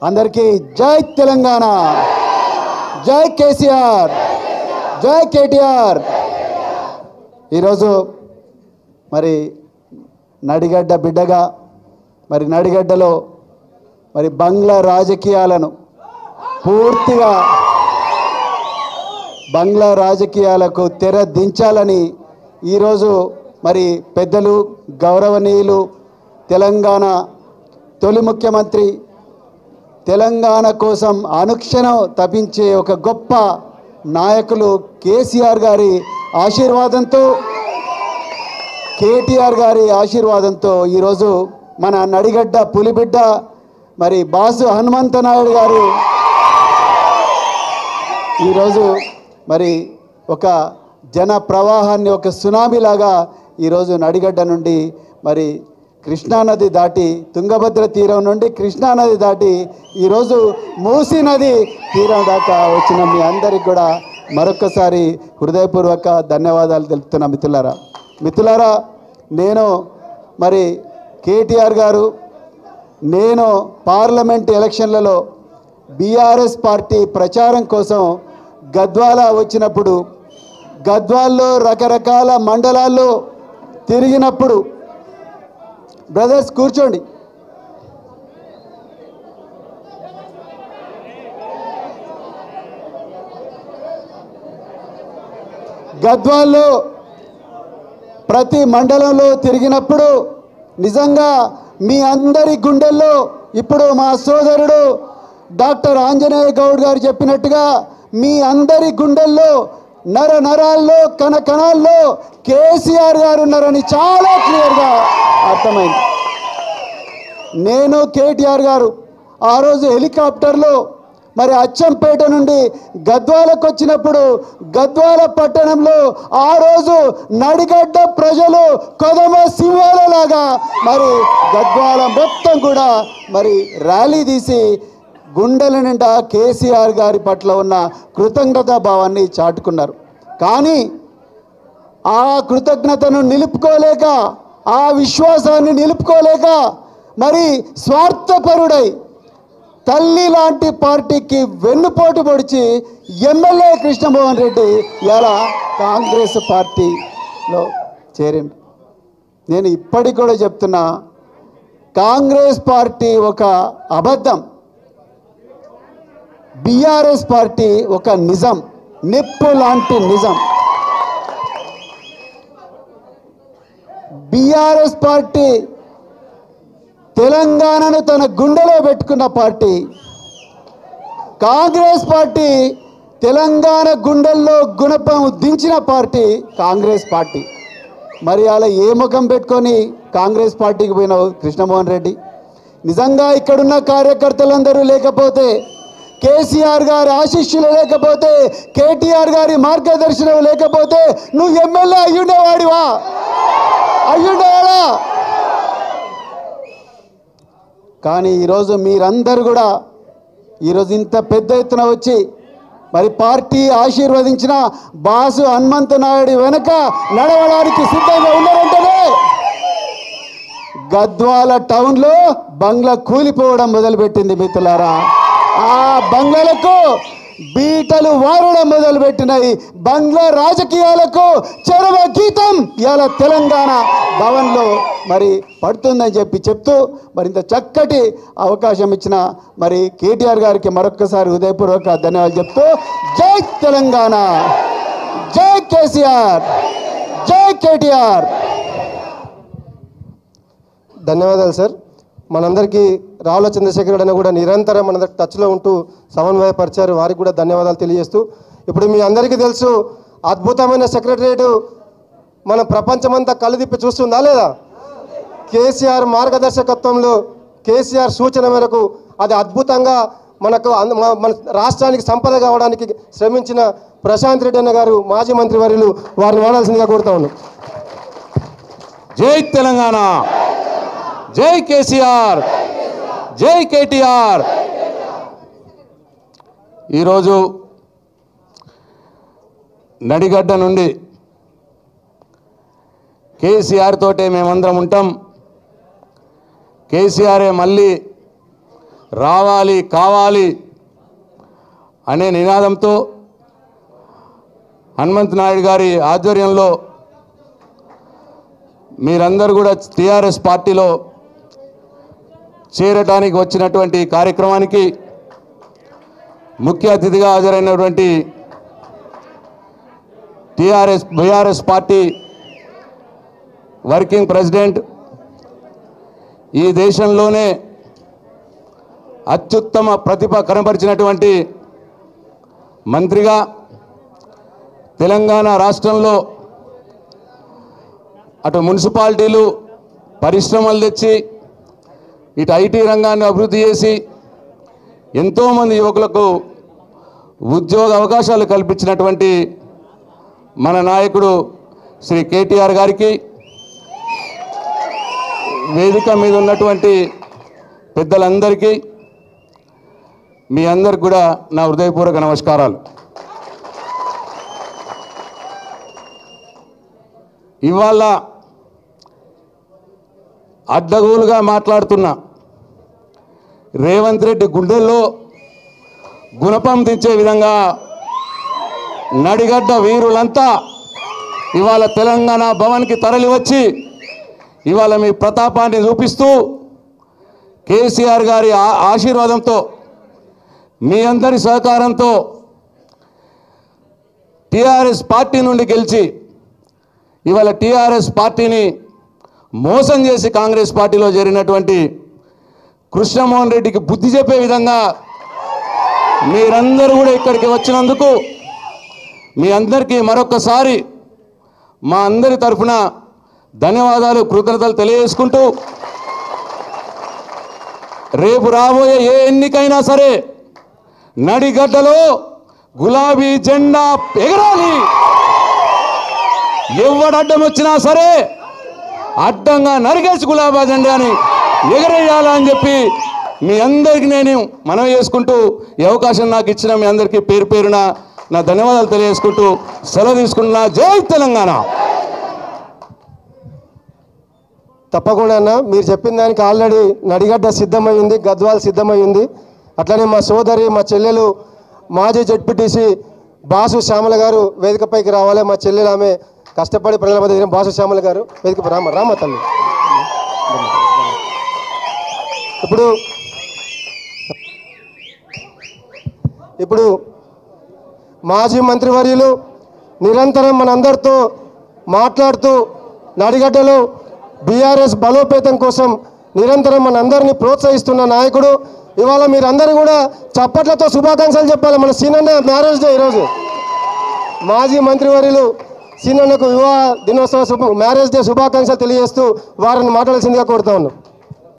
అందరికీ జై తెలంగాణ, జై కేసీఆర్, జై కేటీఆర్. ఈరోజు మరి నడిగడ్డ బిడ్డగా మరి నడిగడ్డలో మరి బంగ్లా రాజకీయాలను పూర్తిగా బంగ్లా రాజకీయాలకు తెర దించాలని ఈరోజు మరి పెద్దలు గౌరవనీయులు తెలంగాణ తొలి ముఖ్యమంత్రి, తెలంగాణ కోసం అనుక్షణం తపించే ఒక గొప్ప నాయకులు కేసీఆర్ గారి ఆశీర్వాదంతో, కేటీఆర్ గారి ఆశీర్వాదంతో ఈరోజు మన నడిగడ్డ పులిబిడ్డ మరి బాసు హనుమంతనాయుడు గారు ఈరోజు మరి ఒక జన ప్రవాహాన్ని ఒక సునామీలాగా ఈరోజు నడిగడ్డ నుండి మరి కృష్ణానది దాటి, తుంగభద్ర తీరం నుండి కృష్ణానది దాటి ఈరోజు మూసీ నది తీరం దాకా వచ్చిన మీ అందరికి కూడా మరొకసారి హృదయపూర్వక ధన్యవాదాలు తెలుపుతున్నా. మిత్రులారా, నేను మరి కేటీఆర్ గారు, నేను పార్లమెంట్ ఎలక్షన్లలో బీఆర్ఎస్ పార్టీ ప్రచారం కోసం గద్వాల వచ్చినప్పుడు, గద్వాల్లో రకరకాల మండలాల్లో తిరిగినప్పుడు, బ్రదర్స్ కూర్చోండి, గద్వాల్లో ప్రతి మండలంలో తిరిగినప్పుడు నిజంగా మీ అందరి గుండెల్లో ఇప్పుడు మా సోదరుడు డాక్టర్ ఆంజనేయ గౌడ్ గారు చెప్పినట్టుగా మీ అందరి గుండెల్లో నర నరాల్లో కణకణాల్లో కేసీఆర్ గారు ఉన్నారని చాలా క్లియర్గా అర్థమైంది. నేను కేటీఆర్ గారు ఆ రోజు హెలికాప్టర్లో మరి అచ్చంపేట నుండి గద్వాలకు వచ్చినప్పుడు గద్వాల పట్టణంలో ఆ రోజు నడిగడ్డ ప్రజలు కొదమ సింహాలలాగా మరి గద్వాల మొత్తం కూడా మరి ర్యాలీ తీసి గుండెల నిండా కేసీఆర్ గారి పట్ల ఉన్న కృతజ్ఞతా భావాన్ని చాటుకున్నారు. కానీ ఆ కృతజ్ఞతను నిలుపుకోలేక, ఆ విశ్వాసాన్ని నిలుపుకోలేక మరి స్వార్థపరుడై తల్లి లాంటి పార్టీకి వెన్నుపోటు పొడిచి ఎమ్మెల్యే కృష్ణమోహన్ రెడ్డి ఇలా కాంగ్రెస్ పార్టీలో చేరిండు. నేను ఇప్పటికి కూడా చెప్తున్నా, కాంగ్రెస్ పార్టీ ఒక అబద్ధం, బీఆర్ఎస్ పార్టీ ఒక నిజం, నిప్పు లాంటి నిజం. బీఆర్ఎస్ పార్టీ తెలంగాణను తన గుండెలో పెట్టుకున్న పార్టీ, కాంగ్రెస్ పార్టీ తెలంగాణ గుండెల్లో గుణపం దించిన పార్టీ కాంగ్రెస్ పార్టీ. మరి అలా ఏ ముఖం పెట్టుకొని కాంగ్రెస్ పార్టీకి పోయినావు కృష్ణమోహన్ రెడ్డి? నిజంగా ఇక్కడున్న కార్యకర్తలందరూ లేకపోతే, కేసీఆర్ గారి ఆశీస్సులు లేకపోతే, కేటీఆర్ గారి మార్గదర్శనం లేకపోతే నువ్వు ఎమ్మెల్యే అయ్యుండేవాడివా? అయ్యుండేవాడా? కానీ ఈరోజు మీరందరూ కూడా ఈరోజు ఇంత పెద్ద ఎత్తున వచ్చి మరి పార్టీ ఆశీర్వదించిన బాసు హనుమంతనాయుడు వెనక నడవడానికి సిద్ధంగా ఉన్నారంటేనే గద్వాల టౌన్లో బంగ్లా కూలిపోవడం మొదలుపెట్టింది. మిత్రులారా, ఆ బంగ్లాలకు బీటలు వారడం మొదలుపెట్టినాయి. బంగ్లా రాజకీయాలకు చరమ గీతం ఇలా తెలంగాణ భవన్లో మరి పడుతుందని చెప్తూ మరి ఇంత చక్కటి అవకాశం ఇచ్చిన మరి కేటీఆర్ గారికి మరొక్కసారి హృదయపూర్వక ధన్యవాదాలు చెప్తూ, జై తెలంగాణ, జై కేసీఆర్, జై కేటీఆర్. ధన్యవాదాలు సార్. మనందరికీ రావుల చంద్రశేఖర్ అన్న కూడా నిరంతరం మన టచ్లో ఉంటూ సమన్వయపరిచారు, వారికి కూడా ధన్యవాదాలు తెలియజేస్తూ, ఇప్పుడు మీ అందరికీ తెలుసు అద్భుతమైన సెక్రటరియట్ మన ప్రపంచమంతా కళ్ళు తిప్పి చూస్తుందా లేదా? కేసీఆర్ మార్గదర్శకత్వంలో, కేసీఆర్ సూచన మేరకు అది అద్భుతంగా మనకు మన రాష్ట్రానికి సంపద కావడానికి శ్రమించిన ప్రశాంత్ రెడ్డి అన్న గారు, మాజీ మంత్రి వర్యులు, వారిని వాడాల్సిందిగా కోరుతా ఉన్నాం. జై తెలంగాణ, జై కేసీఆర్, జై కేటీఆర్. ఈరోజు నడిగడ్డ నుండి కేసీఆర్ తోటే మేమందరం ఉంటాం. కేసీఆరే మళ్ళీ రావాలి కావాలి అనే నినాదంతో హనుమంత్ నాయుడు గారి ఆధ్వర్యంలో మీరందరూ కూడా టీఆర్ఎస్ పార్టీలో చేరడానికి వచ్చినటువంటి కార్యక్రమానికి ముఖ్య అతిథిగా హాజరైనటువంటి బీఆర్ఎస్ పార్టీ వర్కింగ్ ప్రెసిడెంట్, ఈ దేశంలోనే అత్యుత్తమ ప్రతిభ కనబరిచినటువంటి మంత్రిగా తెలంగాణ రాష్ట్రంలో అటు మున్సిపాలిటీలు పరిశ్రమలు తెచ్చి ఇటు ఐటీ రంగాన్ని అభివృద్ధి చేసి ఎంతోమంది యువకులకు ఉద్యోగ అవకాశాలు కల్పించినటువంటి మన నాయకుడు శ్రీ కేటీఆర్ గారికి, వేదిక మీద ఉన్నటువంటి పెద్దలందరికీ మీ అందరికి కూడా నా హృదయపూర్వక నమస్కారాలు. ఇవాళ అడ్డగోలుగా మాట్లాడుతున్న రేవంత్ రెడ్డి గుండెల్లో గుణపం దించే విధంగా నడిగడ్డ వీరులంతా ఇవాళ తెలంగాణ భవన్కి తరలి వచ్చి ఇవాళ మీ ప్రతాపాన్ని చూపిస్తూ కేసీఆర్ గారి ఆశీర్వాదంతో మీ అందరి సహకారంతో టీఆర్ఎస్ పార్టీ నుండి గెలిచి ఇవాళ టీఆర్ఎస్ పార్టీని మోసం చేసి కాంగ్రెస్ పార్టీలో చేరినటువంటి కృష్ణమోహన్ రెడ్డికి బుద్ధి చెప్పే విధంగా మీరందరూ కూడా ఇక్కడికి వచ్చినందుకు మీ అందరికీ మరొక్కసారి మా అందరి తరఫున ధన్యవాదాలు, కృతజ్ఞతలు తెలియజేసుకుంటూ రేపు రాబోయే ఏ ఎన్నికైనా సరే నడిగడ్డలో గులాబీ జెండా ఎగరాలి. ఎవడడ్డం వచ్చినా సరే అడ్డంగా నరిగేసి గులాబీ జెండాని ఎగరేయాలని చెప్పి మీ అందరికీ నేను మనవి చేసుకుంటూ ఈ అవకాశం నాకు ఇచ్చిన మీ అందరికీ పేరు పేరున నా ధన్యవాదాలు తెలియజేసుకుంటూ సెలవు తీసుకుంటున్నా. జై తెలంగాణ. తప్పకుండా అన్న, మీరు చెప్పిన దానికి ఆల్రెడీ నడిగడ్డ సిద్ధమైంది, గద్వాల్ సిద్ధమైంది. అట్లనే మా సోదరి, మా చెల్లెలు మాజీ జడ్పీటీసీ బాసు శ్యామల గారు వేదికపైకి రావాలి. మా చెల్లెలు ఆమె కష్టపడి ప్రజల మధ్య బాసు శ్యామల గారు వేదిక రామ తల్లి. ఇప్పుడు మాజీ మంత్రివర్యులు నిరంతరం మనందరితో మాట్లాడుతూ నడిగడ్డలో బీఆర్ఎస్ బలోపేతం కోసం నిరంతరం మనందరినీ ప్రోత్సహిస్తున్న నాయకుడు. ఇవాళ మీరందరూ కూడా చప్పట్లతో శుభాకాంక్షలు చెప్పాలి. మన సీనన్న మ్యారేజ్ డే ఈరోజు. మాజీ మంత్రివర్యులు సీనన్నకు వివాహ దినోత్సవ మ్యారేజ్ డే శుభాకాంక్షలు తెలియజేస్తూ వారిని మాట్లాడాల్సిందిగా కోరుతా ఉన్నాం.